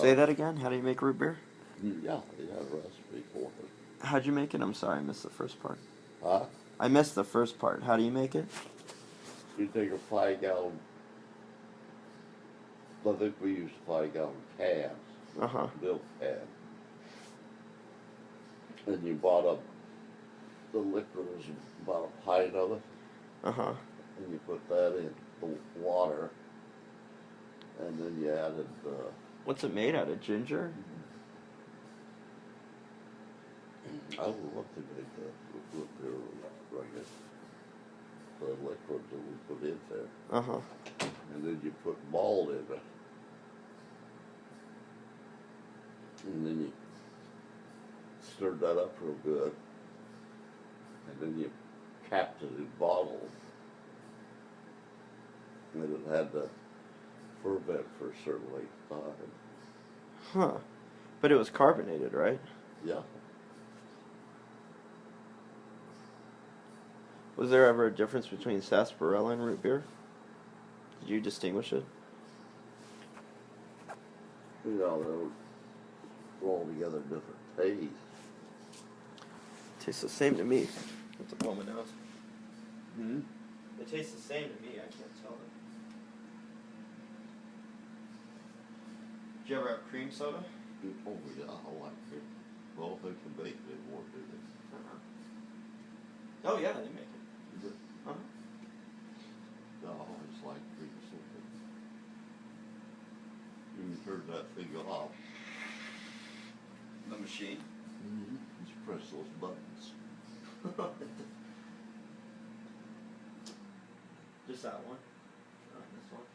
Say that again. How do you make root beer? Yeah, they had a recipe for it. How'd you make it? I'm sorry, I missed the first part. Huh? I missed the first part. How do you make it? You take a 5-gallon, I think we use 5-gallon cans, milk can. And you bought up the liquor was about a pint of it. And you put that in the water. And then you added What's it made out of? Ginger? I don't know what to make the root beer right. The liquid that we put in there. And then you put malt in it. And then you stirred that up real good. And then you capped it in bottles. And it had to ferment for a certain length of time. But it was carbonated, right? Yeah. Was there ever a difference between sarsaparilla and root beer? Did you distinguish it? You know, they're altogether different tastes. Tastes the same to me. What's the woman knows? Hmm? They taste the same to me. I can't tell them. Did you ever have cream soda? Oh yeah, I like it. Well, they can make it more, do they? Oh yeah, they make it. Is it? Uh-huh. No, I always like cream soda. You can turn that thing off. The machine? Just press those buttons. Just that one? This one?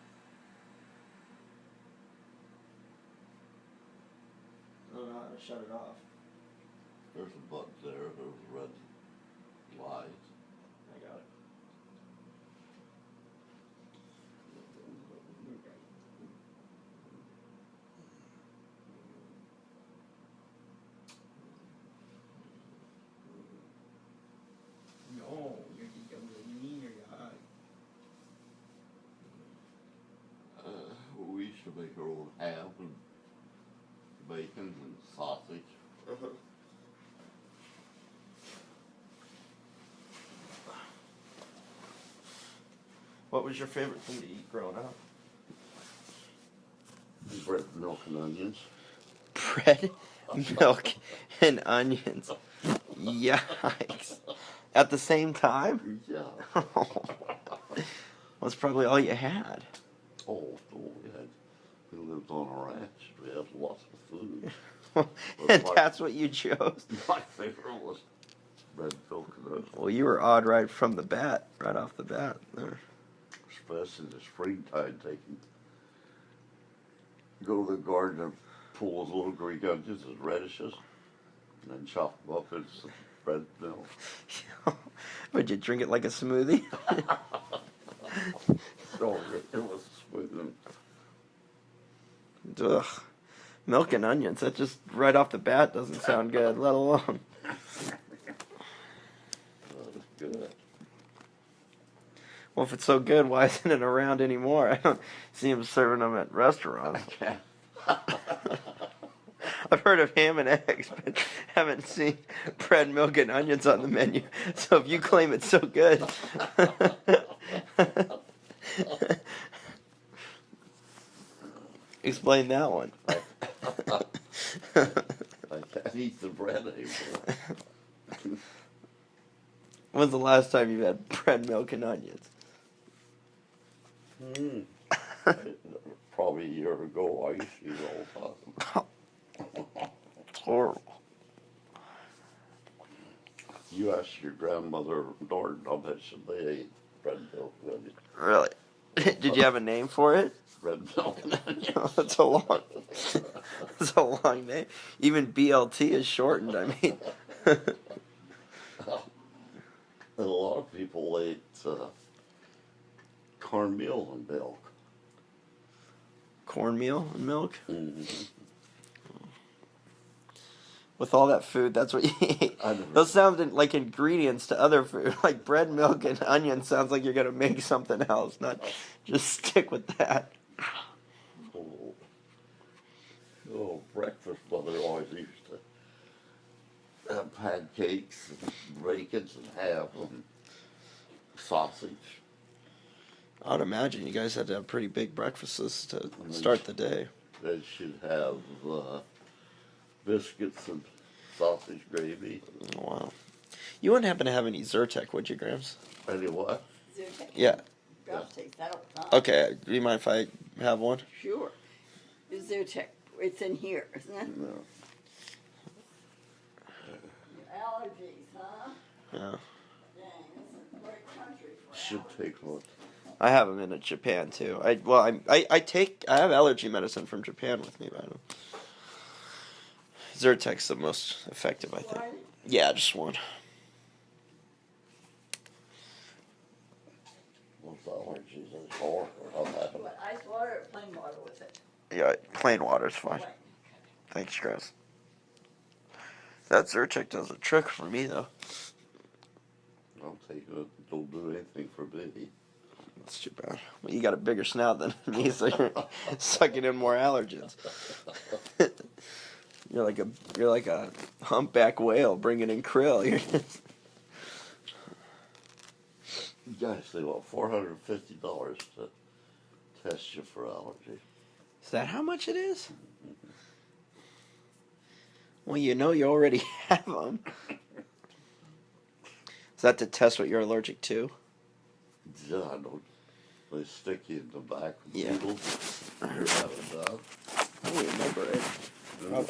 I don't know how to shut it off. There's a button there, there's a red light. I got it. No, you're mean or your eye. We used to make our own ham and bacon and sausage. What was your favorite thing to eat growing up? Bread, milk, and onions. Bread, milk, and onions. Yikes. At the same time? Yeah. That's probably all you had. Oh, we lived on a ranch. We had lots of food. And that's what you chose? My favorite was bread, milk, and onions. Well, you were odd right from the bat, right off the bat there. Especially in the springtime, go to the garden and pull those little green onions and radishes, and then chop them up into some bread milk. Would you drink it like a smoothie? Oh, it was smooth. Ugh. Milk and onions, that just right off the bat doesn't sound good, let alone. Good. Well, if it's so good, why isn't it around anymore? I don't see them serving them at restaurants. I've heard of ham and eggs, but haven't seen bread, milk, and onions on the menu. So if you claim it's so good... Explain that one. I can't eat the bread anymore. When's the last time you had bread, milk, and onions? Probably a year ago. I used to eat all the time. It's horrible. You asked your grandmother, Norton, I'll bet you they ate bread, milk, and onions. Really? Did you have a name for it? Bread, milk, and onions. That's a long name. Even BLT is shortened, I mean. And a lot of people ate cornmeal and milk. Cornmeal and milk? Mm-hmm. With all that food, that's what you eat. Those sound like ingredients to other food. Like bread, milk, and onion sounds like you're going to make something else, not just stick with that. Oh. what they always used to have pancakes and bacons and ham and sausage. I'd imagine you guys had to have pretty big breakfasts to start the day. They should have biscuits and sausage gravy. Oh, wow. You wouldn't happen to have any Zyrtec, would you, Grams? Any what? Zyrtec? Yeah. Grams takes that all the time. Okay, do you mind if I have one? Sure. Zyrtec, it's in here, isn't it? No. Your allergies, huh? Yeah. Dang, this is a great country for Should take one. I have them in Japan too. I have allergy medicine from Japan with me, but I don't. Zyrtec's the most effective, I think. One? Yeah, just one. What's allergies in for? Or how that? What, ice water or plain water with it? Yeah, plain water's fine. Plain. Thanks, Chris. That Zyrtec does a trick for me, though. I'll take it. Don't do anything for me. That's too bad. Well, you got a bigger snout than me, so you're sucking in more allergens. You're like a humpback whale bringing in krill. You guys, they want $450 to test you for allergy. Is that how much it is? Well, you know you already have them. Is that to test what you're allergic to? Yeah, I know. They stick you in the back of Yeah. needles. You have it done. I don't remember it.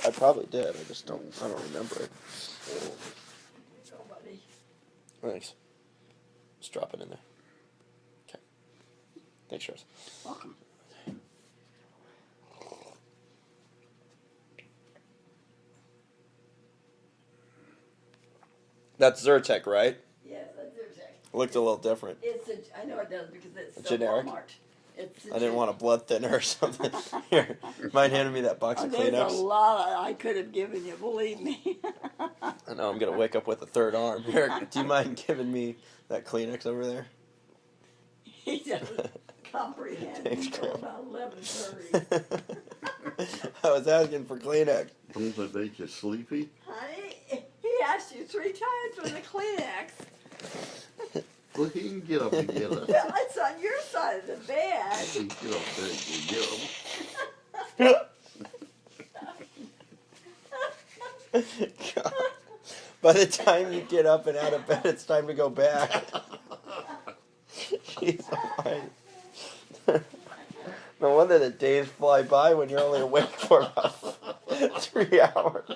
I probably did. I don't remember it. Go, buddy. Thanks. Just drop it in there. Okay. Thanks, Charles. Welcome. That's Zyrtec, right? Yes, that's Zyrtec. It looked a little different. I know it does because it's so Generic? Walmart. It's I didn't want a blood thinner or something. Here, mind handing me that box of There's a Kleenex? lot I could have given you, believe me. I know I'm gonna wake up with a third arm. Here, do you mind giving me that Kleenex over there? He doesn't comprehend Thanks, until Grandma. about 11:30. I was asking for Kleenex. Don't they make you sleepy? Honey, he asked you 3 times for the Kleenex. Well, he can get up and get it. Well, it's on your side of the bed. He can get up there and get them. God. By the time you get up and out of bed, it's time to go back. Jeez almighty. No wonder the days fly by when you're only awake for about 3 hours.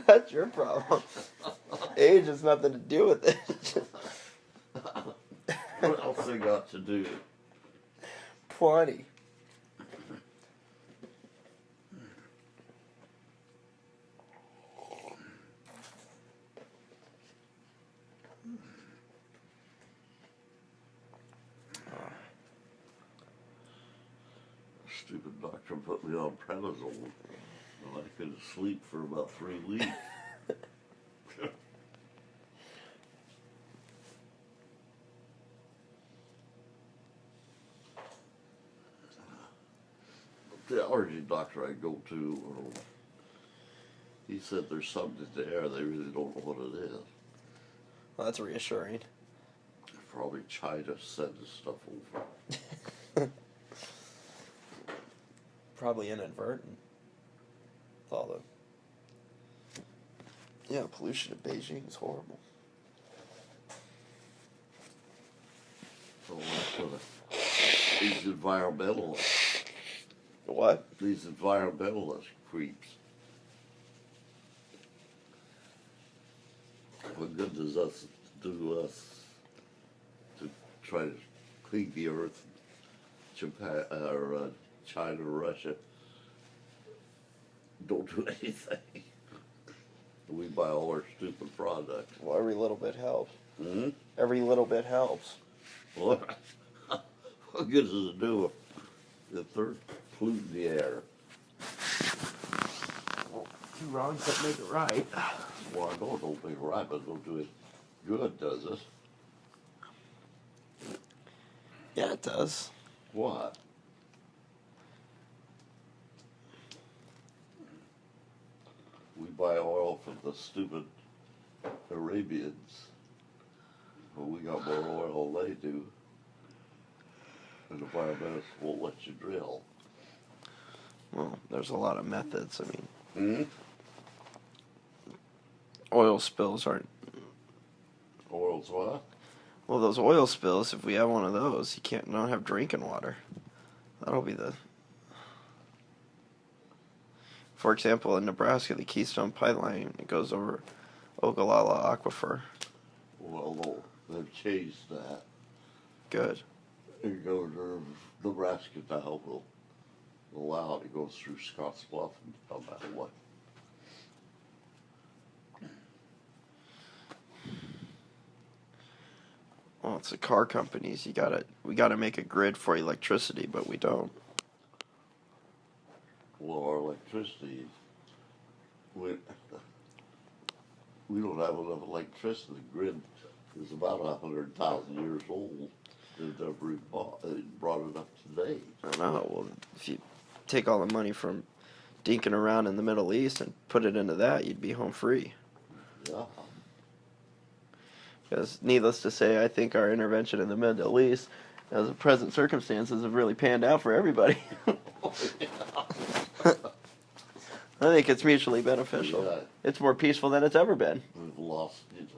That's your problem. Age has nothing to do with it. What else they got to do? Plenty. Stupid doctor put me on prednisone, and I couldn't sleep for about 3 weeks. The allergy doctor I go to, he said there's something in the air. They really don't know what it is. Well, that's reassuring. Probably China sending stuff over. Probably inadvertent. With all the pollution in Beijing is horrible. So these environmentalists, What? these environmentalist creeps. What good does us do us to try to clean the earth? Japan or China, Russia don't do anything. We buy all our stupid products. Well, every little bit helps. Hmm? Every little bit helps. What? What good does it do if they're polluting the air? Well, 2 wrongs don't make it right. Well, I know it don't make it right, but it don't do it good, does it? Yeah, it does. What? buy oil from the stupid Arabians. Well, we got more oil than they do. And the environmentalists won't let you drill. Well, there's a lot of methods. I mean, Hmm? oil spills aren't. Oil's what? Well, those oil spills, if we have one of those, you don't have drinking water. That'll be the. For example, in Nebraska, the Keystone Pipeline, it goes over Ogallala Aquifer. Well, they've changed that. Good. And Governor of Nebraska now will allow it to go through Scottsbluff and come that way. Well, it's the car companies. We gotta make a grid for electricity, but we don't. Well, our electricity, we don't have enough electricity. The grid is about 100,000 years old. They've never brought it up to date. I don't know. Well, if you take all the money from dinking around in the Middle East and put it into that, you'd be home free. Yeah. Because, needless to say, I think our intervention in the Middle East, as the present circumstances, have really panned out for everybody. I think it's mutually beneficial. Yeah. It's more peaceful than it's ever been. We've lost it.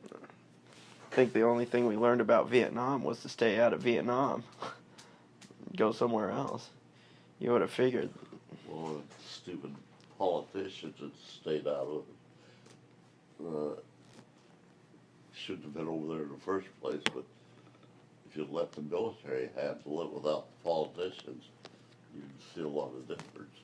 I think the only thing we learned about Vietnam was to stay out of Vietnam. Go somewhere else. You would have figured. Well, stupid politicians that stayed out of it shouldn't have been over there in the first place, but if you let the military handle it without the politicians, you'd see a lot of difference.